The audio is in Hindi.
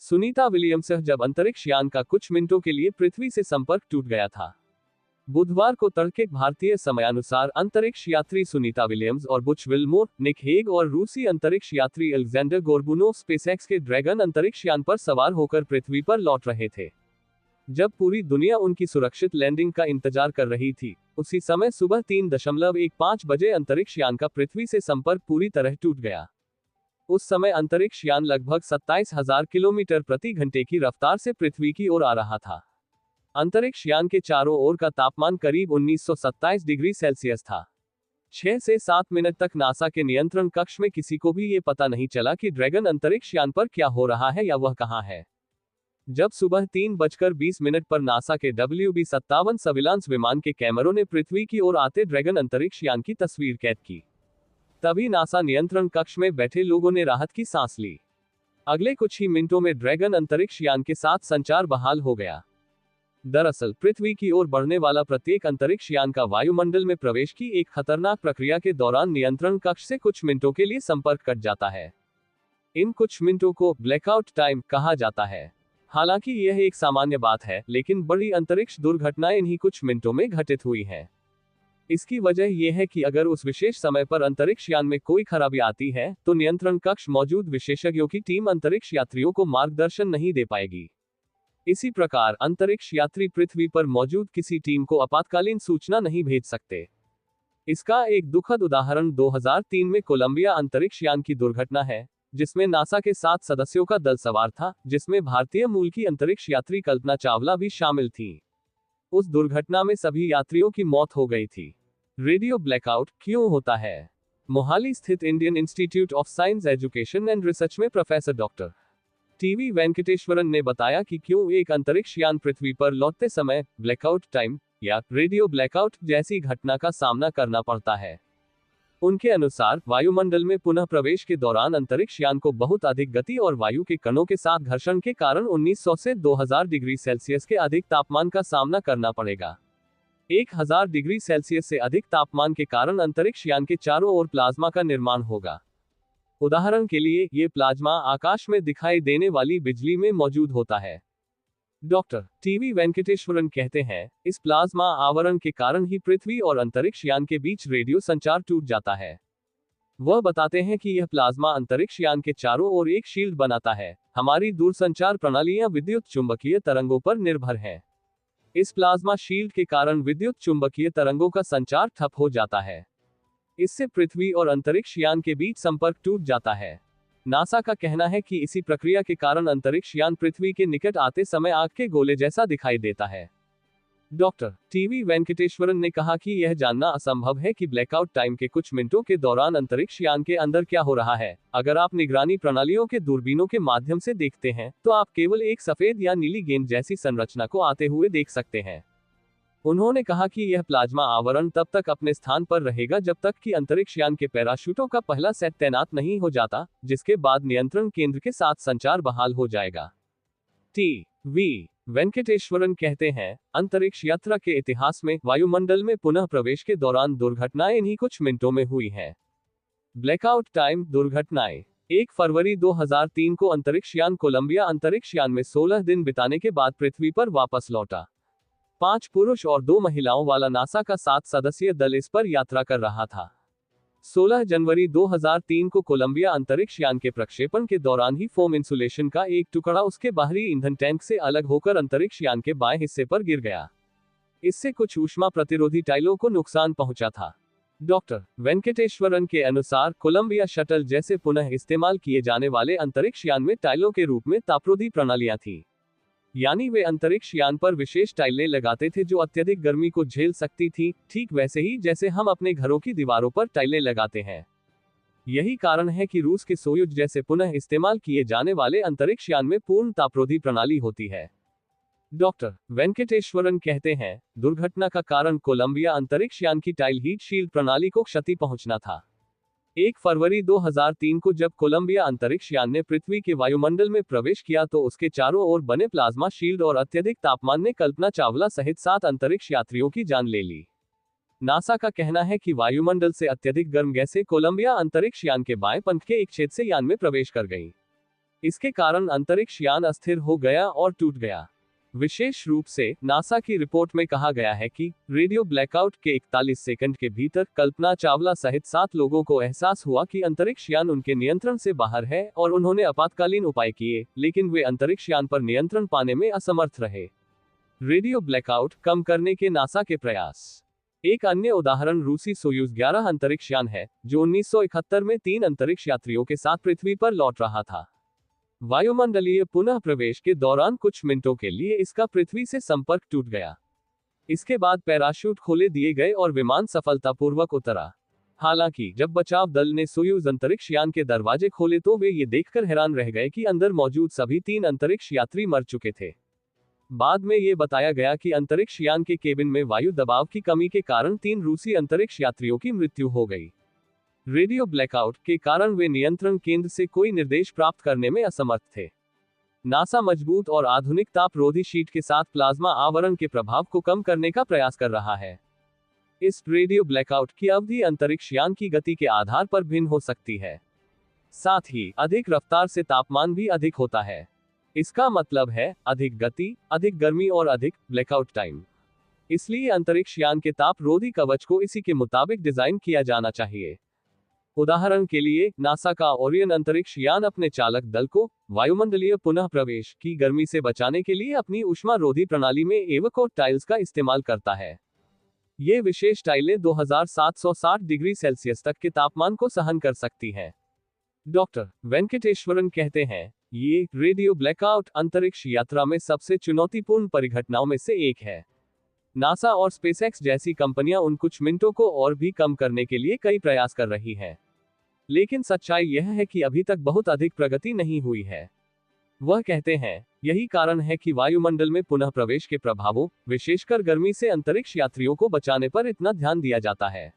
सुनीता विलियम्स जब अंतरिक्ष यान का कुछ मिनटों के लिए पृथ्वी से संपर्क टूट गया था। बुधवार को तड़के भारतीय समयानुसार अंतरिक्ष यात्री सुनीता विलियम्स और बुच विल्मोर, निक हेग और रूसी अंतरिक्ष यात्री अलेक्जेंडर गोर्बुनोव स्पेसएक्स के ड्रैगन अंतरिक्ष यान पर सवार होकर पृथ्वी पर लौट रहे थे। जब पूरी दुनिया उनकी सुरक्षित लैंडिंग का इंतजार कर रही थी, उसी समय सुबह 3:15 बजे अंतरिक्ष यान का पृथ्वी से संपर्क पूरी तरह टूट गया। उस समय अंतरिक्ष यान लगभग 27,000 किलोमीटर प्रति घंटे की रफ्तार से पृथ्वी की ओर आ रहा था। अंतरिक्ष यान के चारों ओर का तापमान करीब 1927 डिग्री सेल्सियस था। 6 से 7 मिनट तक नासा के नियंत्रण कक्ष में किसी को भी ये पता नहीं चला कि ड्रैगन अंतरिक्ष यान पर क्या हो रहा है या वह कहां है। जब सुबह 3:20 पर नासा के WB-57 सर्विलांस विमान के कैमरों ने पृथ्वी की ओर आते ड्रैगन अंतरिक्ष यान की तस्वीर कैद की, तभी नासा नियंत्रण कक्ष में बैठे लोगों ने राहत की सांस ली। अगले कुछ ही मिनटों में ड्रैगन अंतरिक्ष यान के साथ संचार बहाल हो गया। दरअसल पृथ्वी की ओर बढ़ने वाला प्रत्येक अंतरिक्ष यान का वायुमंडल में प्रवेश की एक खतरनाक प्रक्रिया के दौरान नियंत्रण कक्ष से कुछ मिनटों के लिए संपर्क कट जाता है। इन कुछ मिनटों को ब्लैकआउट टाइम कहा जाता है। हालांकि यह एक सामान्य बात है, लेकिन बड़ी अंतरिक्ष दुर्घटनाएं इन्हीं कुछ मिनटों में घटित हुई हैं। इसकी वजह यह है कि अगर उस विशेष समय पर अंतरिक्ष यान में कोई खराबी आती है, तो नियंत्रण कक्ष मौजूद विशेषज्ञों की टीम अंतरिक्ष यात्रियों को मार्गदर्शन नहीं दे पाएगी। इसी प्रकार अंतरिक्ष यात्री पृथ्वी पर मौजूद किसी टीम को आपातकालीन सूचना नहीं भेज सकते। इसका एक दुखद उदाहरण 2003 में कोलंबिया अंतरिक्ष यान की दुर्घटना है, जिसमें नासा के 7 सदस्यों का दल सवार था, जिसमें भारतीय मूल की अंतरिक्ष यात्री कल्पना चावला भी शामिल थी। उस दुर्घटना में सभी यात्रियों की मौत हो गई थी। रेडियो ब्लैकआउट क्यों होता है? मोहाली स्थित Indian institute of science education and research में प्रोफेसर डॉक्टर टीवी वेंकटेश्वरन ने बताया कि क्यों एक अंतरिक्ष यान पृथ्वी पर लौटते समय ब्लैकआउट टाइम या रेडियो ब्लैकआउट जैसी घटना का सामना करना पड़ता है। उनके अनुसार वायुमंडल में पुनः प्रवेश के दौरान अंतरिक्ष यान को बहुत अधिक गति और वायु के कणों के साथ घर्षण के कारण 1900 से 2000 डिग्री सेल्सियस के अधिक तापमान का सामना करना पड़ेगा। 1000 डिग्री सेल्सियस से अधिक तापमान के कारण अंतरिक्ष यान के चारों ओर प्लाज्मा का निर्माण होगा। उदाहरण के लिए, ये प्लाज्मा आकाश में दिखाई देने वाली बिजली में मौजूद होता है। डॉक्टर टीवी वेंकटेश्वरन कहते हैं, इस प्लाज्मा आवरण के कारण ही पृथ्वी और अंतरिक्ष यान के बीच रेडियो संचार टूट जाता है। वह बताते हैं कि यह प्लाज्मा अंतरिक्ष यान के चारों ओर एक शील्ड बनाता है। हमारी दूरसंचार प्रणालियां विद्युत चुंबकीय तरंगों पर निर्भर हैं। इस प्लाज्मा शील्ड के कारण विद्युत चुंबकीय तरंगों का संचार ठप हो जाता है। इससे पृथ्वी और अंतरिक्ष यान के बीच संपर्क टूट जाता है। नासा का कहना है कि इसी प्रक्रिया के कारण अंतरिक्ष यान पृथ्वी के निकट आते समय आग के गोले जैसा दिखाई देता है। डॉक्टर टीवी वेंकटेश्वरन ने कहा कि यह जानना असंभव है कि ब्लैकआउट टाइम के कुछ मिनटों के दौरान अंतरिक्ष यान के अंदर क्या हो रहा है। अगर आप निगरानी प्रणालियों के दूरबीनों के माध्यम से देखते हैं, तो आप केवल एक सफेद या नीली गेंद जैसी संरचना को आते हुए देख सकते हैं। उन्होंने कहा कि यह प्लाज्मा आवरण तब तक अपने स्थान पर रहेगा जब तक कि अंतरिक्ष यान के पैराशूटों का पहला सेट तैनात नहीं हो जाता, जिसके बाद नियंत्रण केंद्र के साथ संचार बहाल हो जाएगा। टी.वी. वेंकटेश्वरन कहते हैं, अंतरिक्ष यात्रा के इतिहास में वायुमंडल में पुनः प्रवेश के दौरान दुर्घटनाएं इन्हीं कुछ मिनटों में हुई हैं। ब्लैकआउट टाइम दुर्घटनाएं। 1 फरवरी 2003 को अंतरिक्ष यान कोलंबिया अंतरिक्ष यान में 16 दिन बिताने के बाद पृथ्वी पर वापस लौटा। 5 पुरुष और 2 महिलाओं वाला नासा का 7 सदस्यीय दल इस पर यात्रा कर रहा था। 16 जनवरी 2003 को कोलंबिया अंतरिक्ष यान के प्रक्षेपण के दौरान ही फोम इंसुलेशन का एक टुकड़ा उसके बाहरी ईंधन टैंक से अलग होकर अंतरिक्ष यान के बाएं हिस्से पर गिर गया। इससे कुछ ऊष्मा प्रतिरोधी टाइलों को नुकसान पहुंचा था। डॉक्टर वेंकटेश्वरन के अनुसार कोलंबिया शटल जैसे पुनः इस्तेमाल किए जाने वाले अंतरिक्ष यान में टाइलों के रूप में तापरोधी प्रणालियां थी। यानी वे अंतरिक्ष यान पर विशेष टाइलें लगाते थे जो अत्यधिक गर्मी को झेल सकती थी, ठीक वैसे ही जैसे हम अपने घरों की दीवारों पर टाइलें लगाते हैं। यही कारण है कि रूस के सोयुज जैसे पुनः इस्तेमाल किए जाने वाले अंतरिक्ष यान में पूर्ण तापरोधी प्रणाली होती है। डॉक्टर वेंकटेश्वरन कहते हैं, दुर्घटना का कारण कोलंबिया अंतरिक्ष यान की टाइल हीट शील्ड प्रणाली को क्षति पहुंचना था। 1 फरवरी 2003 को जब कोलंबिया अंतरिक्ष यान ने पृथ्वी के वायुमंडल में प्रवेश किया तो उसके चारों ओर बने प्लाज्मा शील्ड और अत्यधिक तापमान ने कल्पना चावला सहित 7 अंतरिक्ष यात्रियों की जान ले ली। नासा का कहना है कि वायुमंडल से अत्यधिक गर्म गैसें कोलंबिया अंतरिक्ष यान के बाएं पंख के एक छेद से यान में प्रवेश कर गईं। इसके कारण अंतरिक्ष यान अस्थिर हो गया और टूट गया। विशेष रूप से नासा की रिपोर्ट में कहा गया है कि रेडियो ब्लैकआउट के 41 सेकंड के भीतर कल्पना चावला सहित 7 लोगों को एहसास हुआ कि अंतरिक्ष यान उनके नियंत्रण से बाहर है और उन्होंने आपातकालीन उपाय किए, लेकिन वे अंतरिक्ष यान पर नियंत्रण पाने में असमर्थ रहे। रेडियो ब्लैकआउट कम करने के नासा के प्रयास। एक अन्य उदाहरण रूसी सोयूज 11 अंतरिक्ष यान है, जो 1971 में 3 अंतरिक्ष यात्रियों के साथ पृथ्वी पर लौट रहा था। वायुमंडलीय पुनः प्रवेश के दौरान कुछ मिनटों के लिए इसका पृथ्वी से संपर्क टूट गया। इसके बाद पैराशूट खोले दिए गए और विमान सफलतापूर्वक उतरा। हालांकि जब बचाव दल ने सोयूज अंतरिक्ष यान के दरवाजे खोले तो वे ये देखकर हैरान रह गए कि अंदर मौजूद सभी 3 अंतरिक्ष यात्री मर चुके थे। बाद में ये बताया गया कि अंतरिक्ष यान के केबिन में वायु दबाव की कमी के कारण 3 रूसी अंतरिक्ष यात्रियों की मृत्यु हो गई। रेडियो ब्लैकआउट के कारण वे नियंत्रण केंद्र से कोई निर्देश प्राप्त करने में असमर्थ थे। नासा मजबूत और आधुनिक तापरोधी शीट के साथ प्लाज्मा आवरण के प्रभाव को कम करने का प्रयास कर रहा है। इस रेडियो ब्लैकआउट की अवधि अंतरिक्ष यान की गति के आधार पर भिन्न हो सकती है। साथ ही अधिक रफ्तार से तापमान भी अधिक होता है। इसका मतलब है अधिक गति, अधिक गर्मी और अधिक ब्लैकआउट टाइम। इसलिए अंतरिक्ष यान के तापरोधी कवच को इसी के मुताबिक डिजाइन किया जाना चाहिए। उदाहरण के लिए नासा का ओरियन अंतरिक्ष यान अपने चालक दल को वायुमंडलीय पुनः प्रवेश की गर्मी से बचाने के लिए अपनी ऊष्मारोधी प्रणाली में एवोकोट टाइल्स का इस्तेमाल करता है। ये विशेष टाइलें 2760 डिग्री सेल्सियस तक के तापमान को सहन कर सकती हैं। डॉक्टर वेंकटेश्वरन कहते हैं, ये रेडियो ब्लैकआउट अंतरिक्ष यात्रा में सबसे चुनौतीपूर्ण परिघटनाओं में से एक है। नासा और स्पेसएक्स जैसी कंपनियां उन कुछ मिनटों को और भी कम करने के लिए कई प्रयास कर रही हैं। लेकिन सच्चाई यह है कि अभी तक बहुत अधिक प्रगति नहीं हुई है। वह कहते हैं, यही कारण है कि वायुमंडल में पुनः प्रवेश के प्रभावों, विशेषकर गर्मी से अंतरिक्ष यात्रियों को बचाने पर इतना ध्यान दिया जाता है।